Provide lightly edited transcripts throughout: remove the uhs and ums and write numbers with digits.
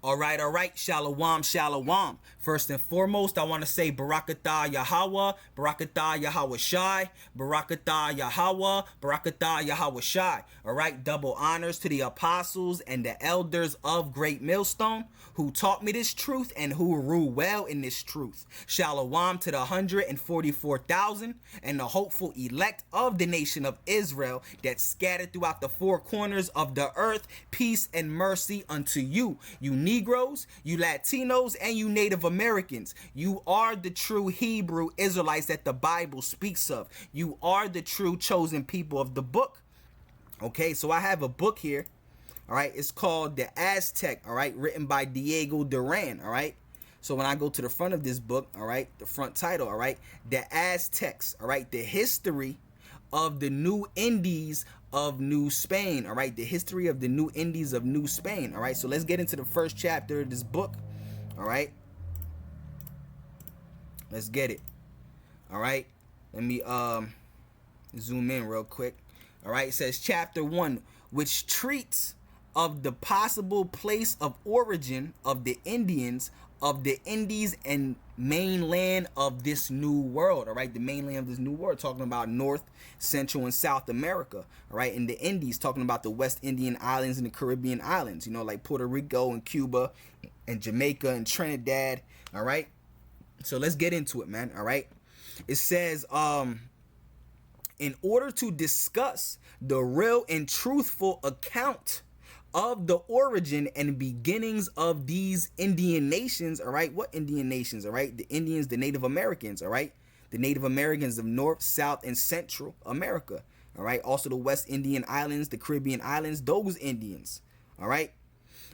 All right. Shalom, shalom. First and foremost, I want to say Barakatah Yahweh, Barakatah Yahweh Shai, Barakatah Yahweh, Barakatah Yahweh Shai. All right. Double honors to the apostles and the elders of Great Millstone who taught me this truth and who rule well in this truth. Shalom to the 144,000 and the hopeful elect of the nation of Israel that scattered throughout the four corners of the earth. Peace and mercy unto you, you Negroes, you Latinos, and you Native Americans. You are the true Hebrew Israelites that the Bible speaks of. You are the true chosen people of the book. Okay, so I have a book here. All right, it's called The Aztec, all right, written by Diego Duran, all right. So when I go to the front of this book, all right, the front title, all right, The Aztecs, all right, the history of the New Indies of New Spain, all right, the history of the New Indies of New Spain, all right. So let's get into the first chapter of this book, all right. Let's get it, all right. Let me zoom in real quick, all right. It says chapter 1, which treats of the possible place of origin of the Indians of the Indies and mainland of this new world, all right, the mainland of this new world, talking about North, Central, and South America, all right, and the Indies, talking about the West Indian Islands and the Caribbean Islands, you know, like Puerto Rico and Cuba and Jamaica and Trinidad, all right. So let's get into it, man, all right. It says, in order to discuss the real and truthful account of the origin and beginnings of these Indian nations, all right? What Indian nations, all right? The Indians, the Native Americans, all right? The Native Americans of North, South, and Central America, all right? Also the West Indian Islands, the Caribbean Islands, those Indians, all right?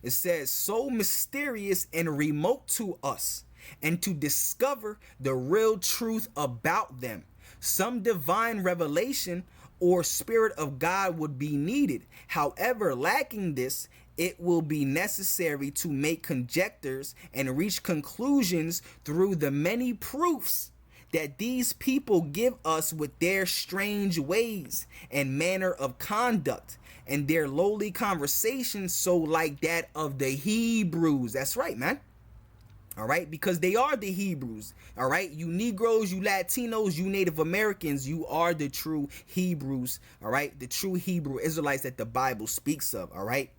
It says, so mysterious and remote to us, and to discover the real truth about them. Some divine revelation or spirit of God would be needed. However, lacking this, it will be necessary to make conjectures and reach conclusions through the many proofs that these people give us with their strange ways and manner of conduct and their lowly conversation, so like that of the Hebrews. That's right, man. All right, because they are the Hebrews. All right, you Negroes, you Latinos, you Native Americans, you are the true Hebrews. All right, the true Hebrew Israelites that the Bible speaks of. All right,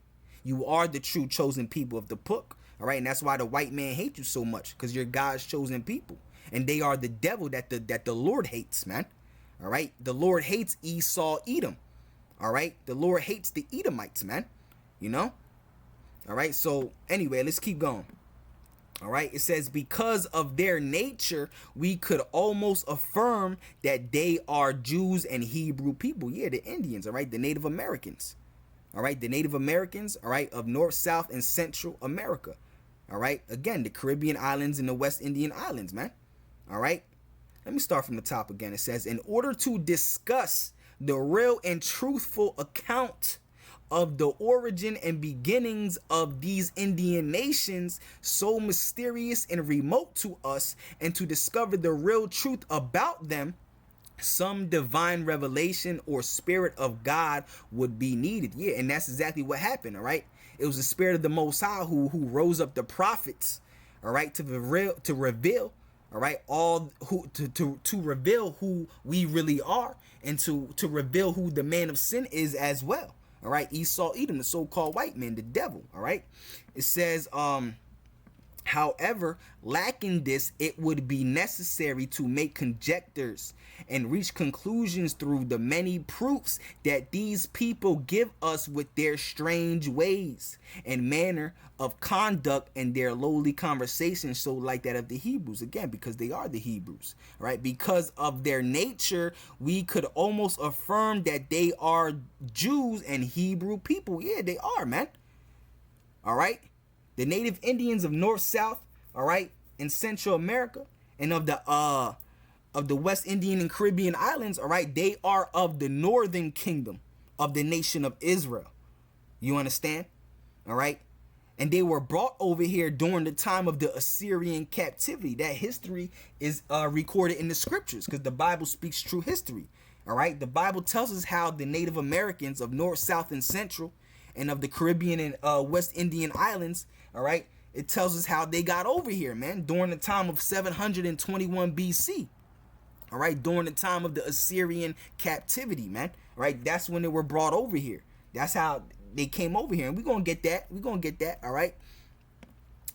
you are the true chosen people of the book. All right, and that's why the white man hates you so much, because you're God's chosen people, and they are the devil that the Lord hates, man. All right, the Lord hates Esau, Edom. All right, the Lord hates the Edomites, man. You know. All right, so anyway, let's keep going. All right, it says, because of their nature, we could almost affirm that they are Jews and Hebrew people. Yeah, the Indians, all right, the Native Americans. All right, the Native Americans, all right, of North, South, and Central America. All right, again, the Caribbean Islands and the West Indian Islands, man. All right, let me start from the top again. It says, in order to discuss the real and truthful account of the origin and beginnings of these Indian nations, so mysterious and remote to us, and to discover the real truth about them, some divine revelation or spirit of God would be needed. Yeah, and that's exactly what happened, all right? It was the spirit of the Most High who rose up the prophets, all right, to reveal, all right, all who to reveal who we really are, and to reveal who the man of sin is as well. All right, Esau, Edom, the so-called white man, the devil. All right, it says, however, lacking this, it would be necessary to make conjectures and reach conclusions through the many proofs that these people give us with their strange ways and manner of conduct and their lowly conversation, so like that of the Hebrews. Again, because they are the Hebrews, right? Because of their nature, we could almost affirm that they are Jews and Hebrew people. Yeah, they are, man. All right, the native Indians of North, South, all right, in Central America, and of the West Indian and Caribbean Islands, all right, they are of the northern kingdom of the nation of Israel. You understand? All right, and they were brought over here during the time of the Assyrian captivity. That history is recorded in the scriptures, because the Bible speaks true history. All right, the Bible tells us how the Native Americans of North, South, and Central, and of the Caribbean and West Indian Islands, all right, It tells us how they got over here, man, during the time of 721 BC. All right, during the time of the Assyrian captivity, man. All right, that's when they were brought over here. That's how they came over here, and we're gonna get that. We're gonna get that. All right.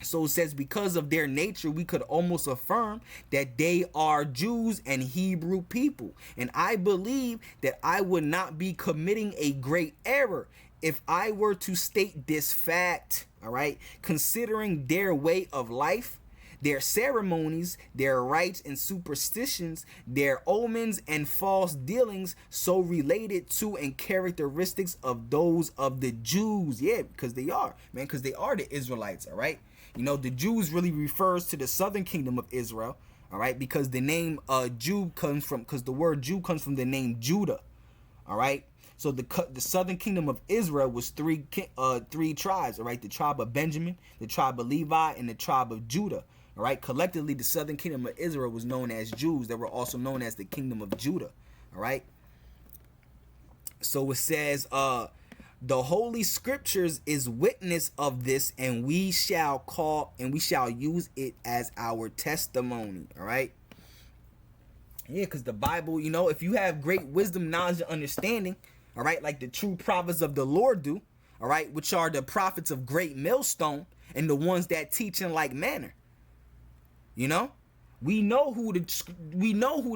So it says, because of their nature, we could almost affirm that they are Jews and Hebrew people. And I believe that I would not be committing a great error if I were to state this fact. All right, considering their way of life, their ceremonies, their rites and superstitions, their omens and false dealings, so related to and characteristics of those of the Jews. Yeah, because they are, man, because they are the Israelites. All right. You know, the Jews really refers to the southern kingdom of Israel. All right. Because the name Jew comes from, because the word Jew comes from the name Judah. All right. So the southern kingdom of Israel was three tribes. All right. The tribe of Benjamin, the tribe of Levi, and the tribe of Judah. All right. Collectively, the southern kingdom of Israel was known as Jews. They were also known as the kingdom of Judah. All right. So it says, the Holy Scriptures is witness of this, and we shall use it as our testimony. All right. Yeah, because the Bible, you know, if you have great wisdom, knowledge, and understanding, all right, like the true prophets of the Lord do, all right, which are the prophets of great millstone and the ones that teach in like manner. You know, we know who the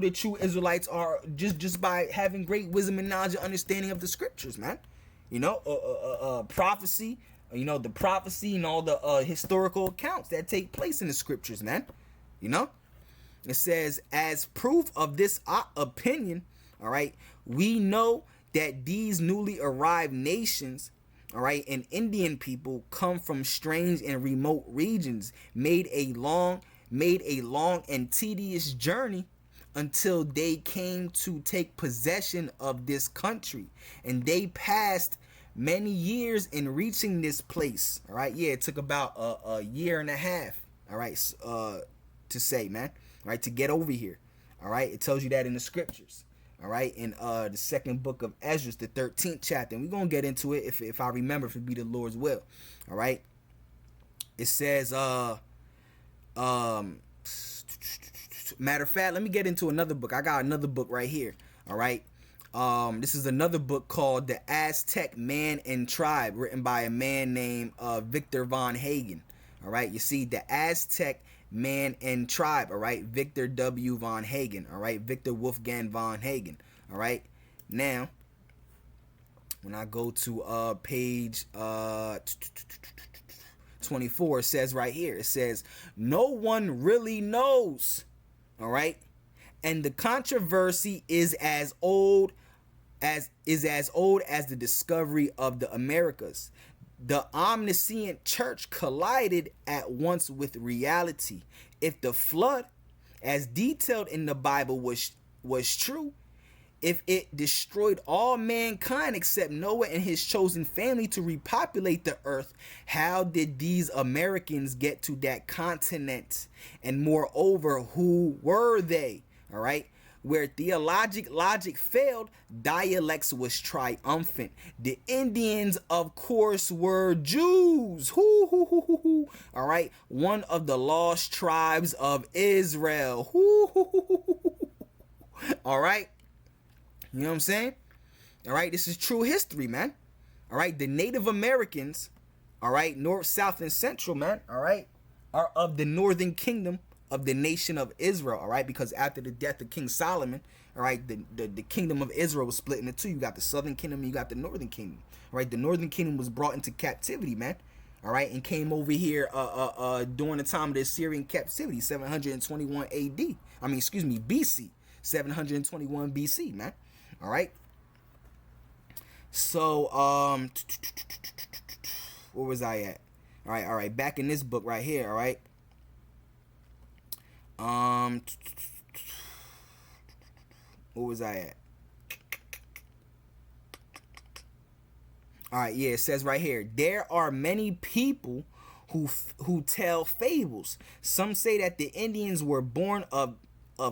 true Israelites are just by having great wisdom and knowledge and understanding of the Scriptures, man. You know, prophecy, you know, the prophecy and all the historical accounts that take place in the Scriptures, man. You know, it says, as proof of this opinion, all right, we know that these newly arrived nations, all right, and Indian people come from strange and remote regions, made a long and tedious journey until they came to take possession of this country, and they passed many years in reaching this place. All right, yeah, it took about a year and a half, all right, to say, man, all right, to get over here. All right, it tells you that in the Scriptures. All right, in the second book of Ezra, the 13th chapter, and we're gonna get into it if I remember, if it be the Lord's will. All right, it says matter of fact, let me get into another book. I got another book right here. All right. This is another book called The Aztec Man and Tribe, written by a man named Victor von Hagen. All right. You see, The Aztec Man and Tribe. All right. Victor W. von Hagen. All right. Victor Wolfgang von Hagen. All right. Now, when I go to page 24, it says right here, it says, no one really knows. All right. And the controversy is as old as the discovery of the Americas. The omniscient church collided at once with reality. If the flood, as detailed in the Bible, was true, if it destroyed all mankind except Noah and his chosen family to repopulate the earth, how did these Americans get to that continent? And moreover, who were they? All right. Where logic failed, dialects was triumphant. The Indians, of course, were Jews. All right. One of the lost tribes of Israel. All right. You know what I'm saying? All right. This is true history, man. All right. The Native Americans, all right, North, South, and Central, man, all right, are of the northern kingdom of the nation of Israel, all right, because after the death of King Solomon, all right, the kingdom of Israel was split into two. You got the southern kingdom and you got the northern kingdom, all right. The northern kingdom was brought into captivity, man, all right, and came over here during the time of the Assyrian captivity, 721 AD. I mean, excuse me, BC, 721 BC, man, all right. So, where was I at? All right, back in this book right here, all right. Where was I at? All right, yeah, it says right here, there are many people who tell fables. Some say that the Indians were born of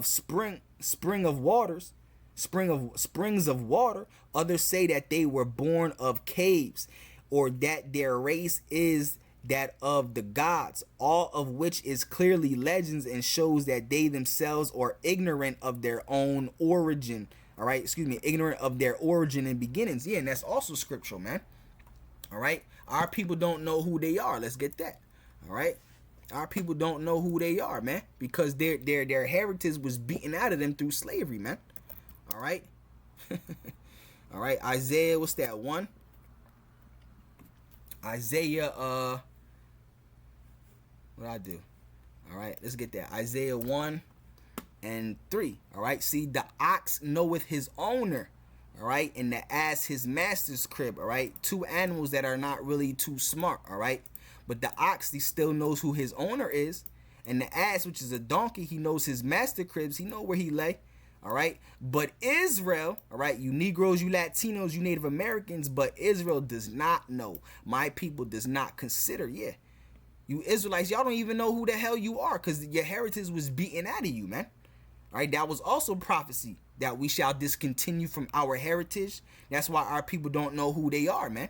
springs of water. Others say that they were born of caves, or that their race is that of the gods, all of which is clearly legends and shows that they themselves are ignorant of their own origin. All right, excuse me, ignorant of their origin and beginnings. Yeah, and that's also scriptural, man. All right, our people don't know who they are. Let's get that. All right, our people don't know who they are, man, because their heritage was beaten out of them through slavery, man. All right, all right. Isaiah, what's that one? Isaiah, what I do? All right, let's get that. Isaiah 1 and 3. All right, see, the ox knoweth his owner. All right, and the ass his master's crib. All right, two animals that are not really too smart. All right, but the ox, he still knows who his owner is, and the ass, which is a donkey, he knows his master cribs. He know where he lay. All right, but Israel, all right, you Negroes, you Latinos, you Native Americans, but Israel does not know. My people does not consider. Yeah, you Israelites, y'all don't even know who the hell you are, because your heritage was beaten out of you, man. All right, that was also prophecy, that we shall discontinue from our heritage. That's why our people don't know who they are, man.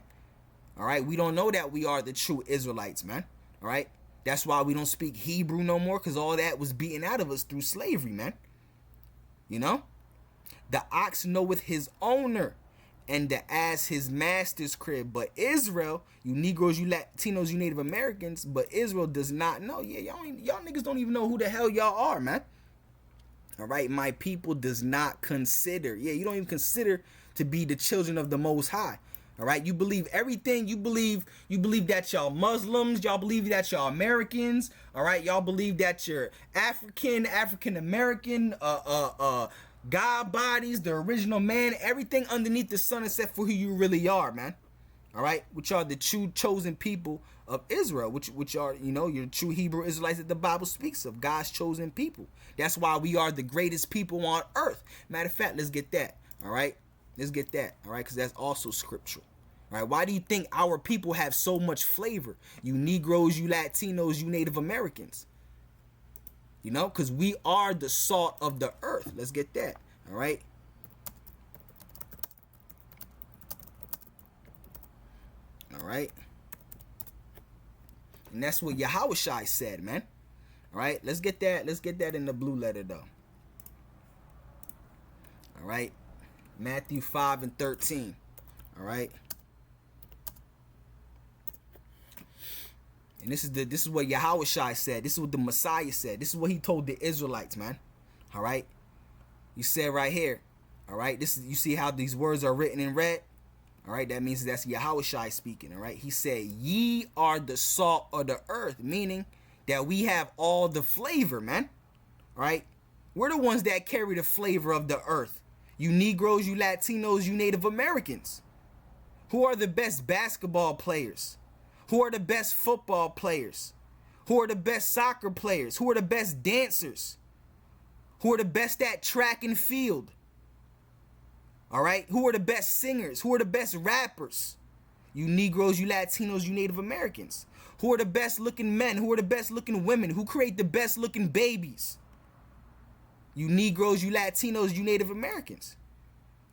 All right, we don't know that we are the true Israelites, man. All right, that's why we don't speak Hebrew no more, because all that was beaten out of us through slavery, man. You know, the ox knoweth his owner, and the ass his master's crib. But Israel, you Negroes, you Latinos, you Native Americans, but Israel does not know. Yeah, y'all niggas don't even know who the hell y'all are, man. All right, my people does not consider. Yeah, you don't even consider to be the children of the Most High. All right, you believe everything. You believe that y'all Muslims. Y'all believe that y'all Americans. All right, y'all believe that you're African American, God bodies, the original man, everything underneath the sun except for who you really are, man. All right, which are the true chosen people of Israel, which are, you know, your true Hebrew Israelites that the Bible speaks of, God's chosen people. That's why we are the greatest people on earth. Matter of fact, let's get that. All right, let's get that. All right, because that's also scriptural. All right, why do you think our people have so much flavor? You Negroes, you Latinos, you Native Americans. You know, because we are the salt of the earth. Let's get that. All right. All right. And that's what Yahushua said, man. All right. Let's get that. Let's get that in the blue letter, though. All right. Matthew 5 and 13. All right. And this is what Yahushua said. This is what the Messiah said. This is what he told the Israelites, man. All right. You said right here. All right. This is, you see how these words are written in red? All right. That means that's Yahushua speaking. All right. He said, ye are the salt of the earth, meaning that we have all the flavor, man. All right. We're the ones that carry the flavor of the earth. You Negroes, you Latinos, you Native Americans. Who are the best basketball players? Who are the best football players? Who are the best soccer players? Who are the best dancers? Who are the best at track and field? All right? Who are the best singers? Who are the best rappers? You Negroes, you Latinos, you Native Americans. Who are the best looking men? Who are the best looking women? Who create the best looking babies? You Negroes, you Latinos, you Native Americans.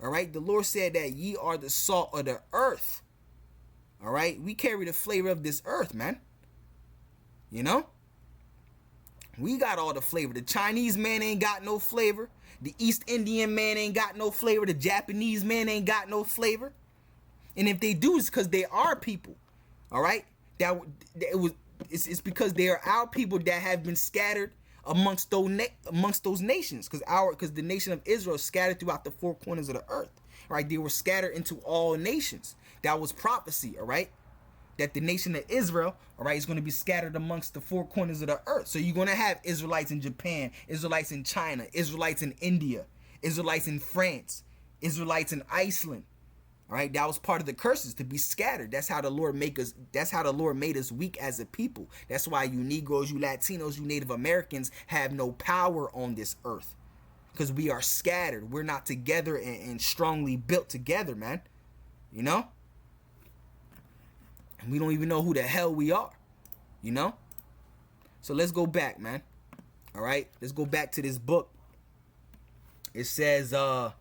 All right? The Lord said that ye are the salt of the earth. All right, we carry the flavor of this earth, man. You know, we got all the flavor. The Chinese man ain't got no flavor. The East Indian man ain't got no flavor. The Japanese man ain't got no flavor. And if they do, it's because they are people. All right, it's because they are our people that have been scattered amongst those nations. Because the nation of Israel is scattered throughout the four corners of the earth. Right, they were scattered into all nations. That was prophecy, all right? That the nation of Israel, all right, is going to be scattered amongst the four corners of the earth. So you're going to have Israelites in Japan, Israelites in China, Israelites in India, Israelites in France, Israelites in Iceland. All right, that was part of the curses, to be scattered. That's how the Lord make us. That's how the Lord made us weak as a people. That's why you Negroes, you Latinos, you Native Americans have no power on this earth. Because we are scattered. We're not together and strongly built together, man. You know? And we don't even know who the hell we are. You know? So let's go back, man. All right? Let's go back to this book. It says, all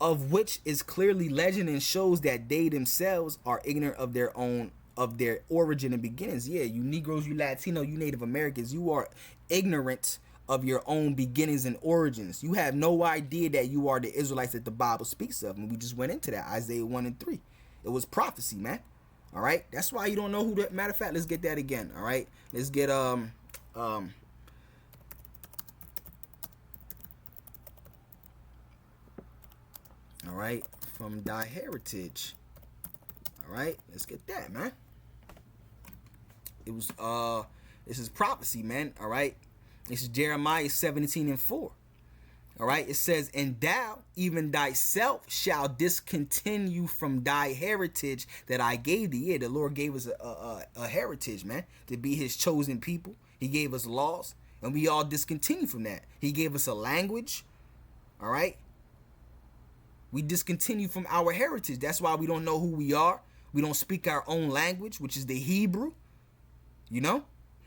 of which is clearly legend and shows that they themselves are ignorant of their own of their origin and beginnings. Yeah, you Negroes, you Latino, you Native Americans, you are ignorant of your own beginnings and origins. You have no idea that you are the Israelites that the Bible speaks of. And we just went into that, Isaiah 1 and 3. It was prophecy, man. All right? That's why you don't know who the... Matter of fact, let's get that again, all right? Let's get... all right, from thy heritage. All right, let's get that, man. It was this is prophecy, man. All right, this is Jeremiah 17 and 4. All right, it says, and thou even thyself shall discontinue from thy heritage that I gave thee. Yeah, the Lord gave us a heritage, man, to be his chosen people. He gave us laws, and we all discontinue from that. He gave us a language. All right, we discontinue from our heritage. That's why we don't know who we are. We don't speak our own language, which is the Hebrew. You know?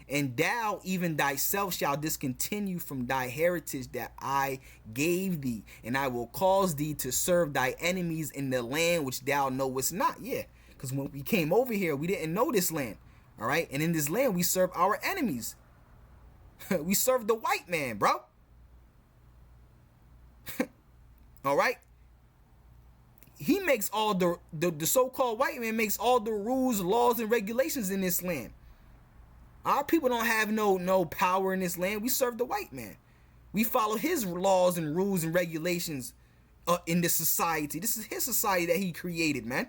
And thou even thyself shall discontinue from thy heritage that I gave thee, and I will cause thee to serve thy enemies in the land which thou knowest not. Yeah, because when we came over here, we didn't know this land. All right? And in this land, we serve our enemies. We serve the white man, bro. All right? He makes all the so-called white man makes all the rules, laws, and regulations in this land. Our people don't have no power in this land. We serve the white man. We follow his laws and rules and regulations in this society. This is his society that he created, man.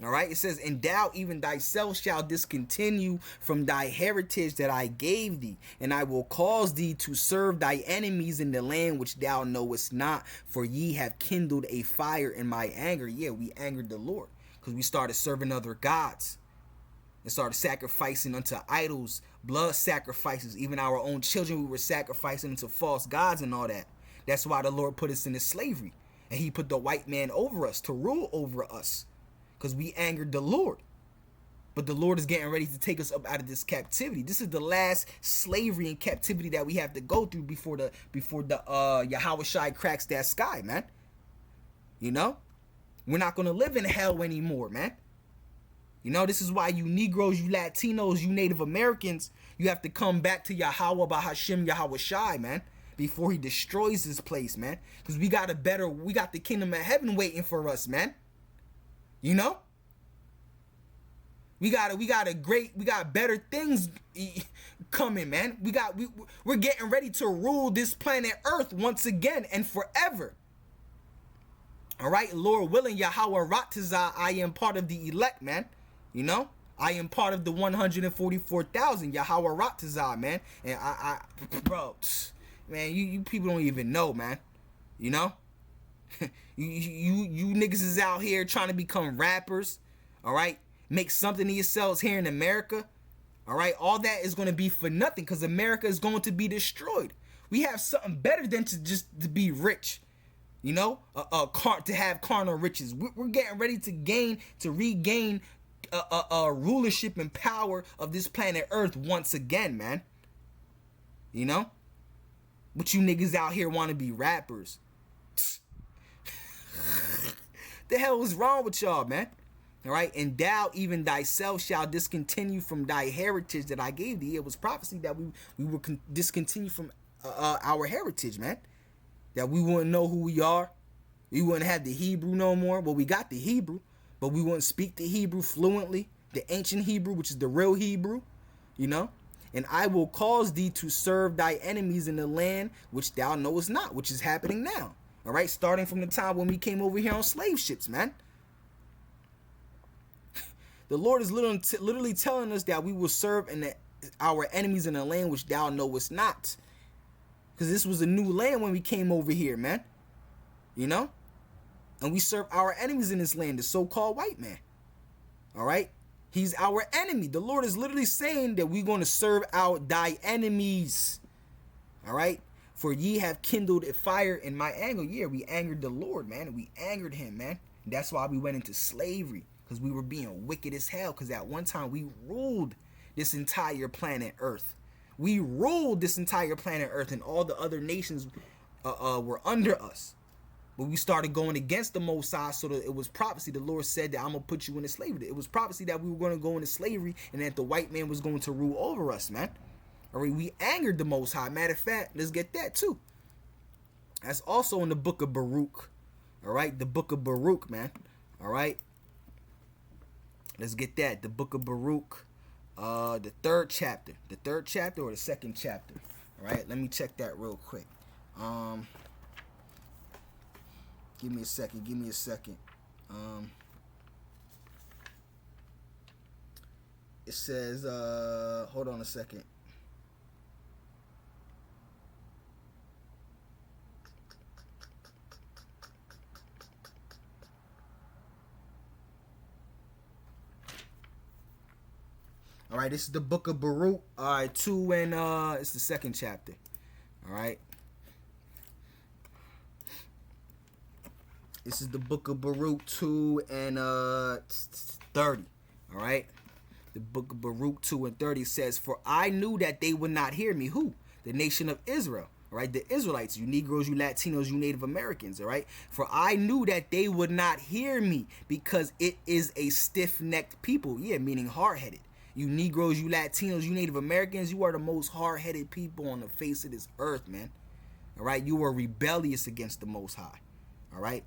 All right, it says, and thou even thyself shall discontinue from thy heritage that I gave thee, and I will cause thee to serve thy enemies in the land which thou knowest not, for ye have kindled a fire in my anger. Yeah, we angered the Lord because we started serving other gods and started sacrificing unto idols, blood sacrifices. Even our own children, we were sacrificing unto false gods and all that. That's why the Lord put us into slavery, and he put the white man over us to rule over us. Because we angered the Lord. But the Lord is getting ready to take us up out of this captivity. This is the last slavery and captivity that we have to go through before the Yahweh Shai cracks that sky, man. You know? We're not going to live in hell anymore, man. You know, this is why you Negroes, you Latinos, you Native Americans, you have to come back to Yahweh Bahashim Yahweh Shai, man, before he destroys this place, man. Because we got the kingdom of heaven waiting for us, man. You know, we got better things coming, man. We're getting ready to rule this planet Earth once again and forever. All right, Lord willing, Yahweh Ratazah, I am part of the elect, man. You know, I am part of the 144,000 Yahweh Ratazah, man. And bro, man, you people don't even know, man. You know. You niggas is out here trying to become rappers, all right? Make something of yourselves here in America, all right? All that is going to be for nothing because America is going to be destroyed. We have something better than to be rich, you know, to have carnal riches. We're getting ready to regain rulership and power of this planet Earth once again, man. You know, but you niggas out here want to be rappers. The hell is wrong with y'all, man? All right, and thou even thyself shall discontinue from thy heritage that I gave thee. It was prophecy that we would discontinue from our heritage, man. That we wouldn't know who we are. We wouldn't have the Hebrew no more. Well, we got the Hebrew, but we wouldn't speak the Hebrew fluently, the ancient Hebrew, which is the real Hebrew, you know. And I will cause thee to serve thy enemies in the land which thou knowest not, which is happening now. All right, starting from the time when we came over here on slave ships, man. The Lord is literally telling us that we will serve our enemies in a land which thou knowest not. Because this was a new land when we came over here, man. You know? And we serve our enemies in this land, the so-called white man. All right? He's our enemy. The Lord is literally saying that we're going to serve out thy enemies. All right? For ye have kindled a fire in my anger. Yeah, we angered the Lord, man. We angered him, man. And that's why we went into slavery. Because we were being wicked as hell. Because at one time we ruled this entire planet Earth. We ruled this entire planet Earth. And all the other nations were under us. But we started going against the Most High, so that it was prophecy. The Lord said that I'm going to put you into slavery. It was prophecy that we were going to go into slavery and that the white man was going to rule over us, man. All right, we angered the Most High. Matter of fact, let's get that too. That's also in the book of Baruch. All right, the book of Baruch, man. All right. Let's get that. The book of Baruch, the third chapter. The third chapter or the second chapter. All right, let me check that real quick. Give me a second. It says, hold on a second. All right, this is the book of Baruch. All right, 2 and it's the second chapter. All right. This is the book of Baruch 2 and 30. All right. The book of Baruch 2 and 30 says, "For I knew that they would not hear me." Who? The nation of Israel. All right, the Israelites, you Negroes, you Latinos, you Native Americans. All right. "For I knew that they would not hear me because it is a stiff-necked people." Yeah, meaning hard-headed. You Negroes, you Latinos, you Native Americans, you are the most hard-headed people on the face of this earth, man. All right, you are rebellious against the Most High. All right.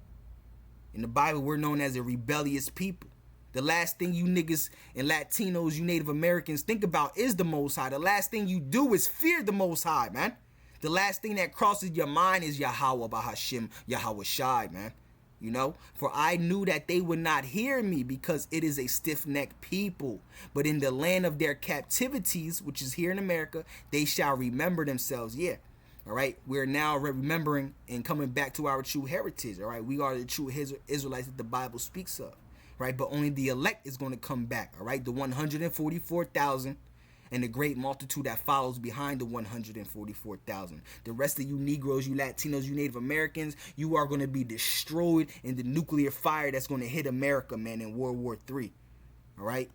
In the Bible, we're known as a rebellious people. The last thing you niggas and Latinos, you Native Americans think about is the Most High. The last thing you do is fear the Most High, man. The last thing that crosses your mind is Yahweh Bahashim, Yahweh Shai, man. You know, "For I knew that they would not hear me because it is a stiff-necked people. But in the land of their captivities," which is here in America, "they shall remember themselves." Yeah. All right. We're now remembering and coming back to our true heritage. All right. We are the true Israelites that the Bible speaks of. Right. But only the elect is going to come back. All right. The 144,000 and the great multitude that follows behind the 144,000. The rest of you Negroes, you Latinos, you Native Americans, you are going to be destroyed in the nuclear fire that's going to hit America, man, in World War III. All right.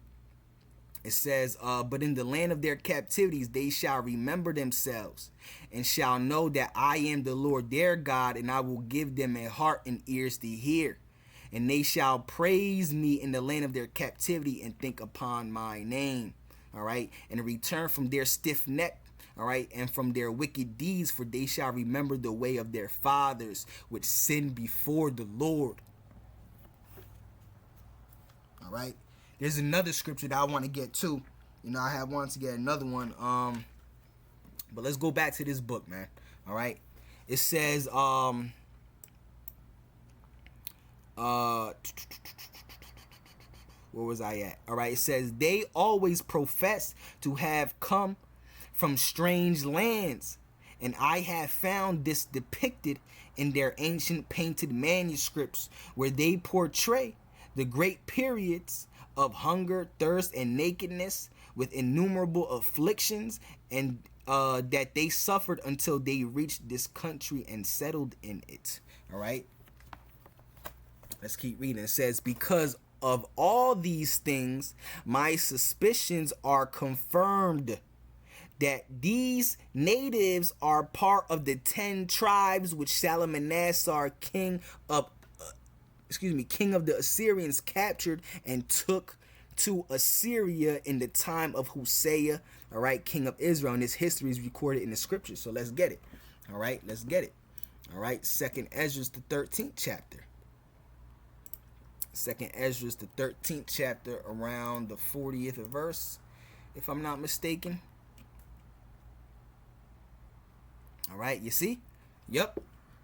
It says, "But in the land of their captivities, they shall remember themselves and shall know that I am the Lord their God, and I will give them a heart and ears to hear. And they shall praise me in the land of their captivity and think upon my name." All right. "And return from their stiff neck." All right. "And from their wicked deeds, for they shall remember the way of their fathers, which sinned before the Lord." All right. There's another scripture that I want to get to. You know, I have wanted to get another one. But let's go back to this book, man. All right. It says, where was I at? All right. It says, "They always profess to have come from strange lands, and I have found this depicted in their ancient painted manuscripts, where they portray the great periods of hunger, thirst, and nakedness, with innumerable afflictions, and that they suffered until they reached this country and settled in it." All right. Let's keep reading. It says, "Because of all these things, my suspicions are confirmed that these natives are part of the 10 tribes which Shalmaneser, king of the Assyrians, captured and took to Assyria in the time of Hosea, all right, king of Israel." And this history is recorded in the scriptures. So let's get it. All right, let's get it. All right, Second Ezra, the 13th chapter. Second Ezra, the 13th chapter, around the 40th verse, if I'm not mistaken. All right, you see? Yep.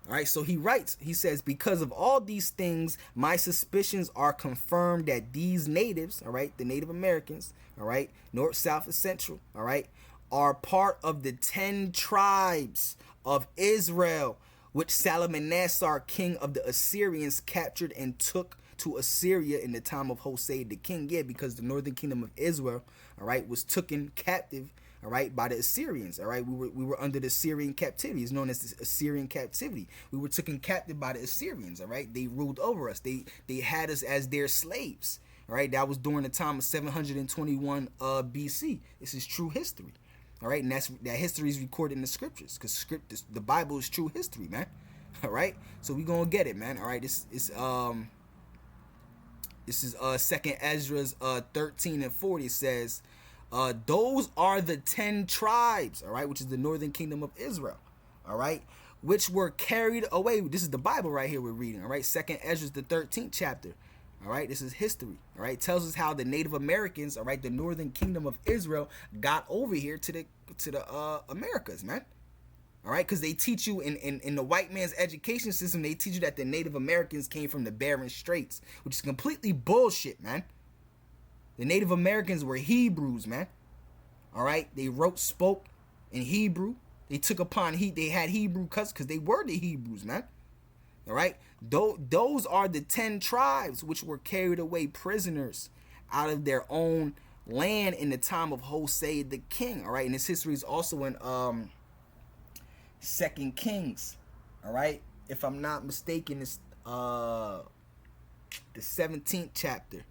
All right, so he writes, he says, "Because of all these things, my suspicions are confirmed that these natives," all right, the Native Americans, all right, North, South, and Central, all right, "are part of the 10 tribes of Israel, which Shalmaneser, king of the Assyrians, captured and took to Assyria in the time of Hosea the king." Yeah, because the northern kingdom of Israel, all right, was taken captive, all right, by the Assyrians. All right, we were under the Assyrian captivity. It's known as the Assyrian captivity. We were taken captive by the Assyrians. All right, they ruled over us. They had us as their slaves. All right, that was during the time of 721 BC. This is true history. All right, and that history is recorded in the scriptures, because the Bible is true history, man. All right, so we gonna get it, man. All right, this is Second Ezra's 13 and 40. It says, those are the 10 tribes, all right, which is the northern kingdom of Israel, all right, which were carried away. This is the Bible right here we're reading, all right. Second Ezra's the 13th chapter, all right. This is history, all right. It tells us how the Native Americans, all right, the northern kingdom of Israel, got over here to the Americas, man. All right, because they teach you in the white man's education system, they teach you that the Native Americans came from the Bering Straits, which is completely bullshit, man. The Native Americans were Hebrews, man. All right, they spoke in Hebrew. They took upon they had Hebrew cuts because they were the Hebrews, man. All right, those are the 10 tribes which were carried away prisoners out of their own land in the time of Hosea the king. All right, and this history is also in Second Kings, all right. If I'm not mistaken, it's the 17th chapter,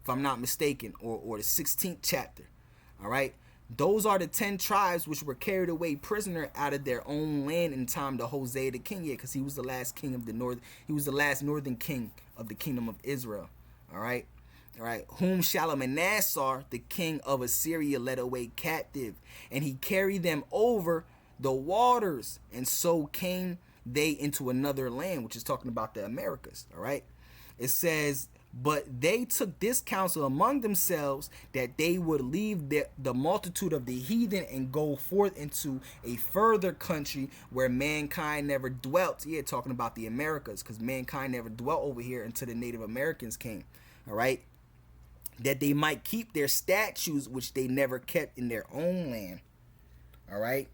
if I'm not mistaken, or the 16th chapter, all right. Those are the 10 tribes which were carried away prisoner out of their own land in time to Hosea the king, yeah, because he was the last king of the north. He was the last northern king of the kingdom of Israel, all right. All right, whom Shalmaneser, the king of Assyria, led away captive, and he carried them over the waters, and so came they into another land, which is talking about the Americas. All right, it says, but they took this counsel among themselves that they would leave the multitude of the heathen and go forth into a further country where mankind never dwelt. Yeah, talking about the Americas, because mankind never dwelt over here until the Native Americans came. All right, that they might keep their statutes which they never kept in their own land. All right.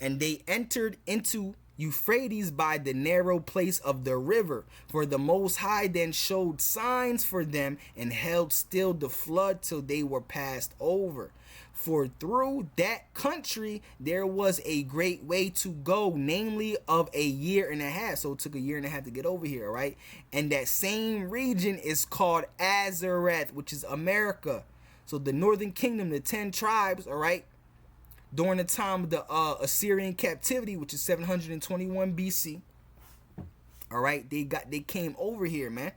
And they entered into Euphrates by the narrow place of the river. For the Most High then showed signs for them and held still the flood till they were passed over. For through that country there was a great way to go, namely of a year and a half. So it took a year and a half to get over here, right? And that same region is called Azareth, which is America. So the northern kingdom, the 10 tribes, all right, during the time of the Assyrian captivity, which is 721 BC. All right, they came over here, man.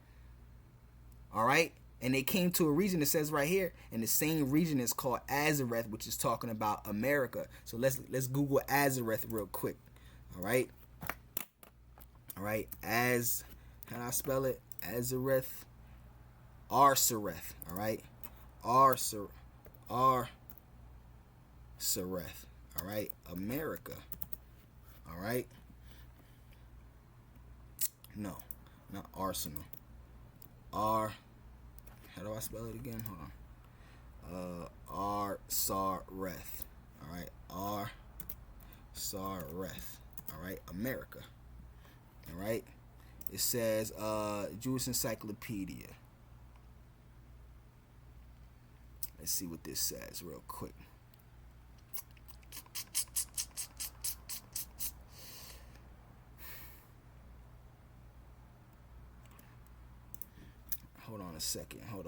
All right, and they came to a region that says right here, and the same region is called Azareth, which is talking about America. So let's Google Azareth real quick. All right, how do I spell it? Azareth, Arsareth. All right, Arsareth. Sareth, all right, America, all right, no, not Arsenal, how do I spell it again? Hold on, Arsareth, all right, Arsareth, all right, America, all right, it says, Jewish Encyclopedia, let's see what this says real quick. Hold on a second. All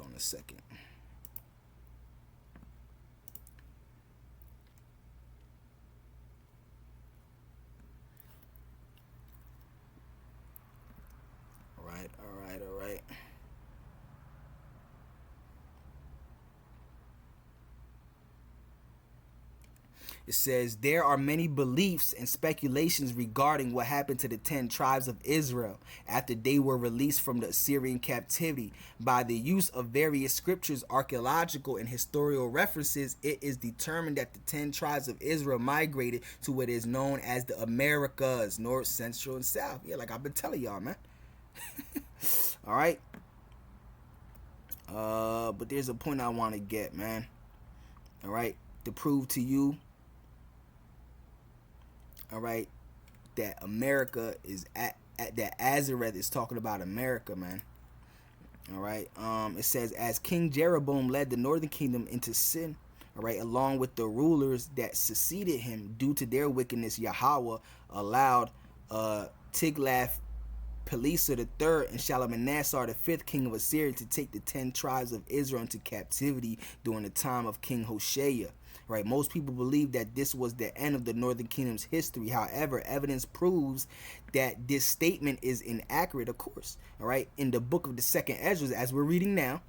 right. It says, there are many beliefs and speculations regarding what happened to the 10 tribes of Israel after they were released from the Assyrian captivity. By the use of various scriptures, archaeological, and historical references, it is determined that the 10 tribes of Israel migrated to what is known as the Americas, North, Central, and South. Yeah, like I've been telling y'all, man. All right. But there's a point I want to get, man. All right. To prove to you, all right, that America is at that Azareth is talking about America, man. All right. It says, as King Jeroboam led the northern kingdom into sin, all right, along with the rulers that succeeded him, due to their wickedness, Yahweh allowed Tiglath-Pileser III and Shalmaneser the fifth king of Assyria to take the 10 tribes of Israel into captivity during the time of King Hoshea. Right, most people believe that this was the end of the Northern Kingdom's history. However, evidence proves that this statement is inaccurate, of course. All right, in the book of the Second Ezra, as we're reading now,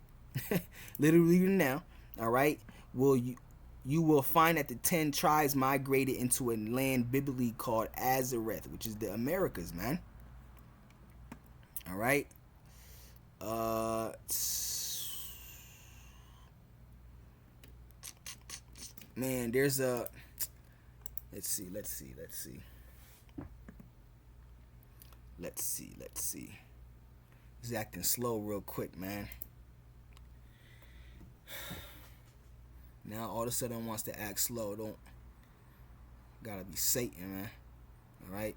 literally reading now, all right, you will find that the 10 tribes migrated into a land biblically called Azareth, which is the Americas, man. All right. Man, there's a let's see. It's acting slow real quick, man. Now all of a sudden wants to act slow. Don't gotta be Satan, man. All right.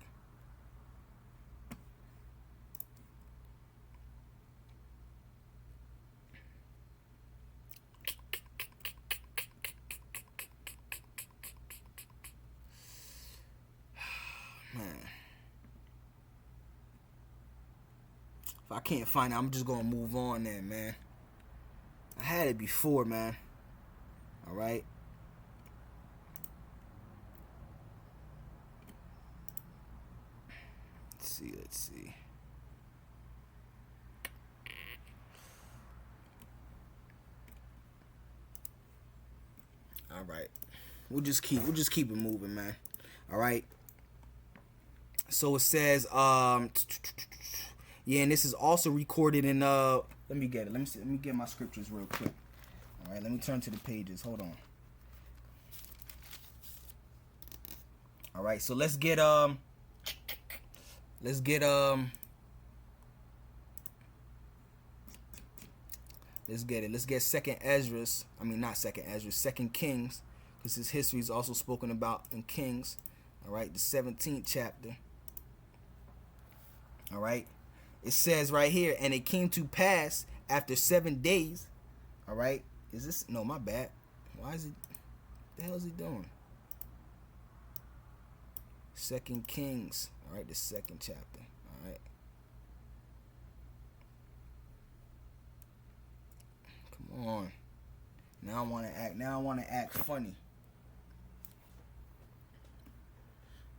Man. If I can't find it, I'm just gonna move on then, man. I had it before, man. All right. Let's see. All right. We'll just keep it moving, man. All right. So it says yeah, and this is also recorded in let me get it. Let me get my scriptures real quick. All right, let me turn to the pages. Hold on. All right, so let's get let's get it. Let's get Second Ezra's. I mean, not Second Ezra, Second Kings, because his history is also spoken about in Kings. All right, the 17th chapter. All right, it says right here, and it came to pass after 7 days. All right, is this no? My bad. Why is it? What the hell is he doing? Second Kings. All right, the second chapter. All right. Come on. Now I want to act funny.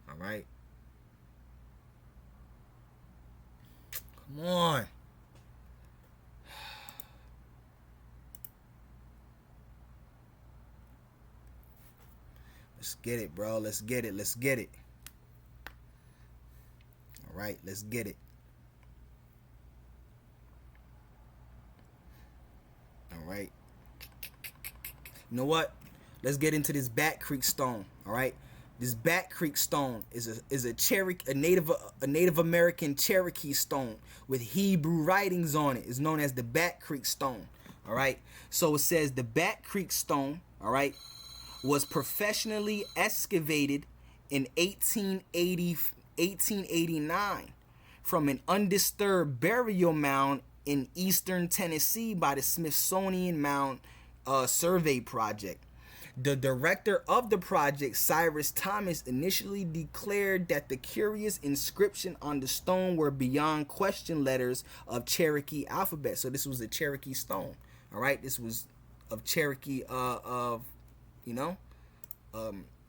All right. Come on. Let's get it, bro. Let's get it. All right, let's get it. All right. You know what? Let's get into this Bat Creek stone. All right. This Bat Creek stone is a Cherokee, a Native American Cherokee stone with Hebrew writings on it. It's known as the Bat Creek stone. All right. So it says the Bat Creek stone, all right, was professionally excavated in 1889 from an undisturbed burial mound in eastern Tennessee by the Smithsonian Mound Survey Project. The director of the project, Cyrus Thomas, initially declared that the curious inscription on the stone were beyond question letters of Cherokee alphabet. So this was a Cherokee stone. All right, this was of Cherokee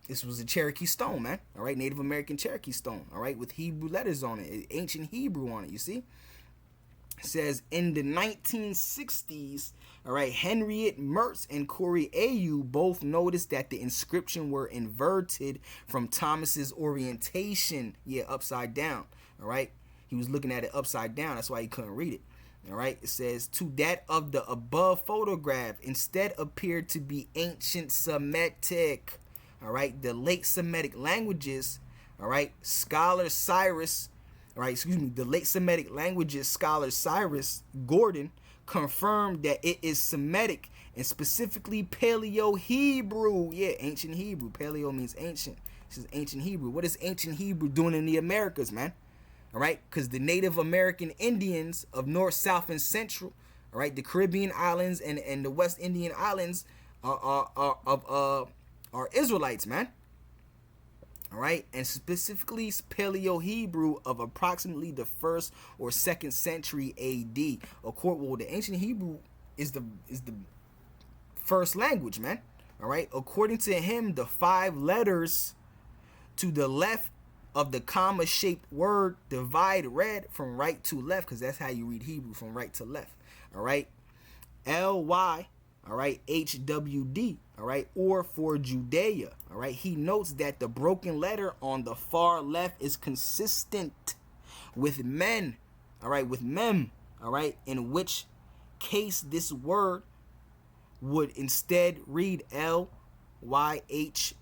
this was a Cherokee stone, man. All right, Native American Cherokee stone. All right, with Hebrew letters on it, ancient Hebrew on it. You see. It says in the 1960s, all right, Henriette Mertz and Corey Ayu both noticed that the inscription were inverted from Thomas's orientation. Yeah, upside down. All right, he was looking at it upside down. That's why he couldn't read it. All right, it says to that of the above photograph instead appeared to be ancient Semitic. All right, the late Semitic languages. All right, scholar Cyrus. All right, the late Semitic languages scholar Cyrus Gordon confirmed that it is Semitic and specifically Paleo-Hebrew. Yeah, ancient Hebrew. Paleo means ancient. This is ancient Hebrew. What is ancient Hebrew doing in the Americas, man? All right, because the Native American Indians of North, South, and Central, all right, the Caribbean islands and the West Indian islands are Israelites, man. All right, and specifically Paleo-Hebrew of approximately the 1st or 2nd century A.D. Well, the ancient Hebrew is the first language, man. All right. According to him, the 5 letters to the left of the comma-shaped word divide read from right to left, because that's how you read Hebrew, from right to left. All right. Ly, all right, HWD, all right, or for Judea, all right. He notes that the broken letter on the far left is consistent with men, all right, with mem, all right, in which case this word would instead read LYHWDM,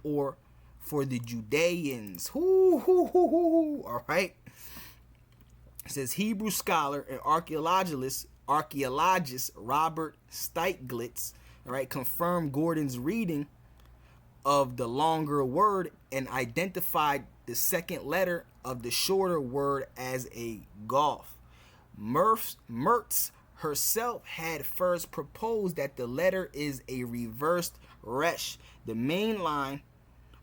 or for the Judeans. All right. It says Hebrew scholar and archaeologist Robert Stieglitz, all right, confirmed Gordon's reading of the longer word and identified the second letter of the shorter word as a golf. Mertz herself had first proposed that the letter is a reversed resh. The main line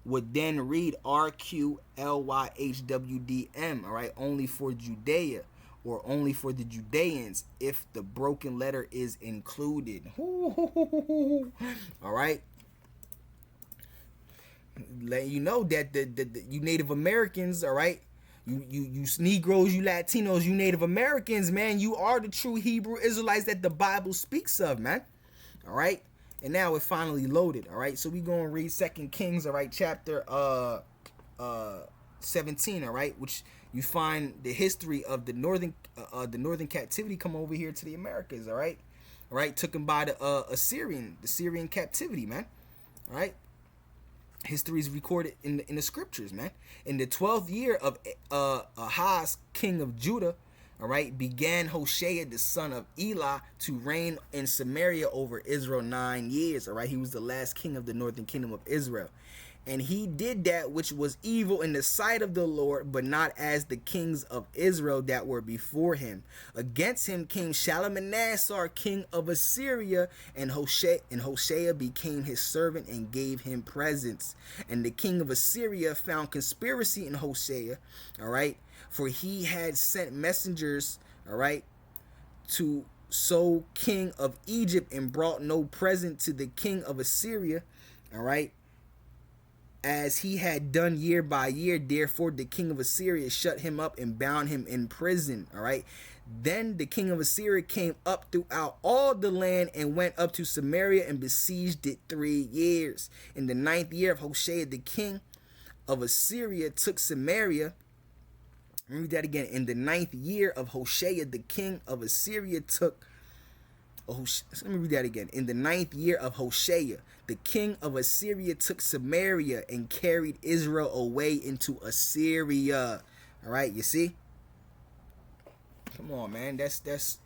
would then read RQLYHWDM, all right, only for Judea, or only for the Judeans, if the broken letter is included. All right. Letting you know that the you Native Americans, all right, you Negroes, you Latinos, you Native Americans, man, you are the true Hebrew Israelites that the Bible speaks of, man. All right. And now it finally loaded. All right. So we going to read 2 Kings, all right, chapter 17, all right, which you find the history of the northern captivity come over here to the Americas, all right? All right, taken by the Syrian captivity, man. All right? History is recorded in the scriptures, man. In the 12th year of Ahaz, king of Judah, all right, began Hoshea, the son of Elah, to reign in Samaria over Israel 9 years. All right, he was the last king of the northern kingdom of Israel. And he did that which was evil in the sight of the Lord, but not as the kings of Israel that were before him. Against him came Shalmaneser, king of Assyria, and Hoshea became his servant and gave him presents. And the king of Assyria found conspiracy in Hoshea, all right, for he had sent messengers, all right, to So king of Egypt, and brought no present to the king of Assyria, all right, as he had done year by year. Therefore the king of Assyria shut him up and bound him in prison. All right. Then the king of Assyria came up throughout all the land and went up to Samaria and besieged it 3 years. In the 9th year of Hoshea, the king of Assyria took Samaria. Let me read that again. In the 9th year of Hoshea, the king of Assyria took let me read that again. In the 9th year of Hoshea, the king of Assyria took Samaria and carried Israel away into Assyria. All right, you see? Come on, man. That's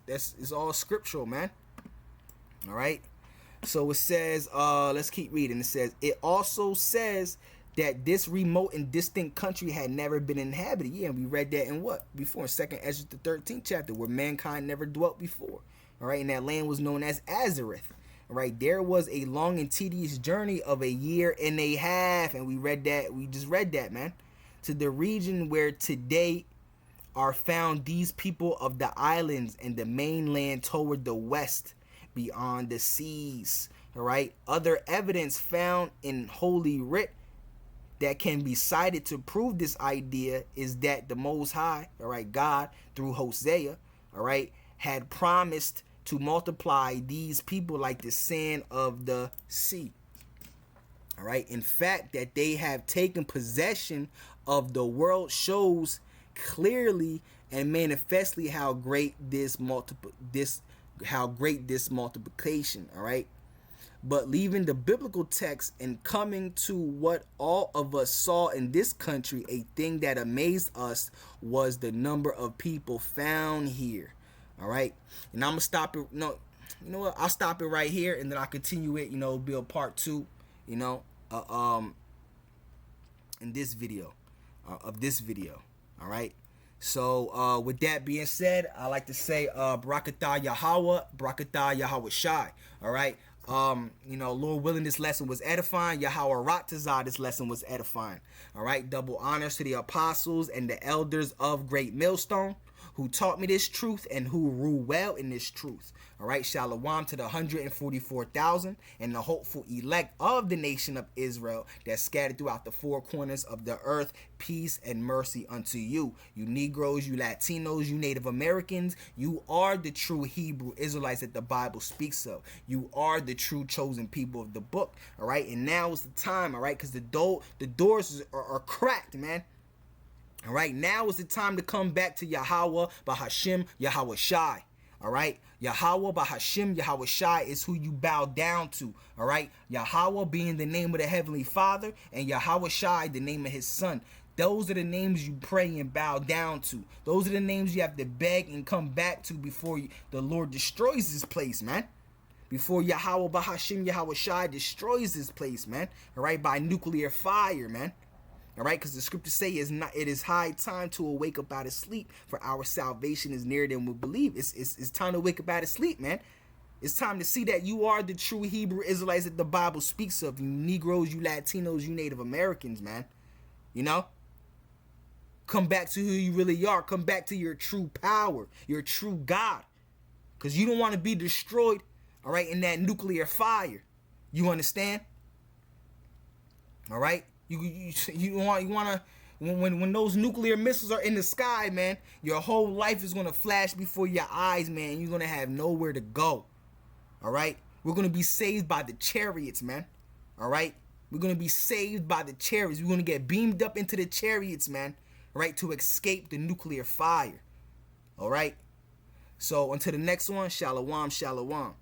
it's all scriptural, man. All right. So it says, let's keep reading. It says, it also says that this remote and distant country had never been inhabited. Yeah, and we read that in what? Before, in 2nd Ezra, the 13th chapter, where mankind never dwelt before. All right, and that land was known as Azareth. All right, there was a long and tedious journey of 1.5 years, and we read that. We just read that, man. To the region where today are found these people of the islands and the mainland toward the west, beyond the seas. All right, other evidence found in Holy Writ that can be cited to prove this idea is that the Most High, all right, God, through Hosea, all right, had promised to multiply these people like the sand of the sea. All right. In fact, that they have taken possession of the world shows clearly and manifestly how great this multiplication. All right. But leaving the biblical text and coming to what all of us saw in this country, a thing that amazed us was the number of people found here. All right, and I'm gonna stop it. No, you know what? I'll stop it right here, and then I'll continue it. You know, build part 2. You know, in this video, of this video. All right. So with that being said, I like to say Barakatah Yahweh, Barakatah Yahweh Shai. All right. You know, Lord willing, this lesson was edifying. Yahweh Ratazah, this lesson was edifying. All right. Double honors to the apostles and the elders of Great Millstone, who taught me this truth and who rule well in this truth. All right, shalom to the 144,000 and the hopeful elect of the nation of Israel that's scattered throughout the four corners of the earth. Peace and mercy unto you. You Negroes, you Latinos, you Native Americans, you are the true Hebrew Israelites that the Bible speaks of. You are the true chosen people of the book. All right, and now is the time, all right, because the doors are cracked, man. All right, now is the time to come back to Yahweh, Bahashim, Yahweh Shai. All right, Yahweh, Bahashim, Yahweh Shai is who you bow down to. All right, Yahweh being the name of the Heavenly Father, and Yahweh Shai the name of His Son. Those are the names you pray and bow down to. Those are the names you have to beg and come back to before the Lord destroys this place, man. Before Yahweh, Bahashim, Yahweh Shai destroys this place, man. All right, by nuclear fire, man. All right, because the scriptures say it is high time to awake up out of sleep, for our salvation is nearer than we believe. It's time to wake up out of sleep, man. It's time to see that you are the true Hebrew Israelites that the Bible speaks of. You Negroes, you Latinos, you Native Americans, man. You know? Come back to who you really are. Come back to your true power, your true God. Because you don't want to be destroyed, all right, in that nuclear fire. You understand? All right? You want to when those nuclear missiles are in the sky, man, your whole life is going to flash before your eyes, man. You're going to have nowhere to go. All right? We're going to be saved by the chariots, man. All right? We're going to be saved by the chariots. We're going to get beamed up into the chariots, man, right, to escape the nuclear fire. All right? So until the next one, shalom, shalom.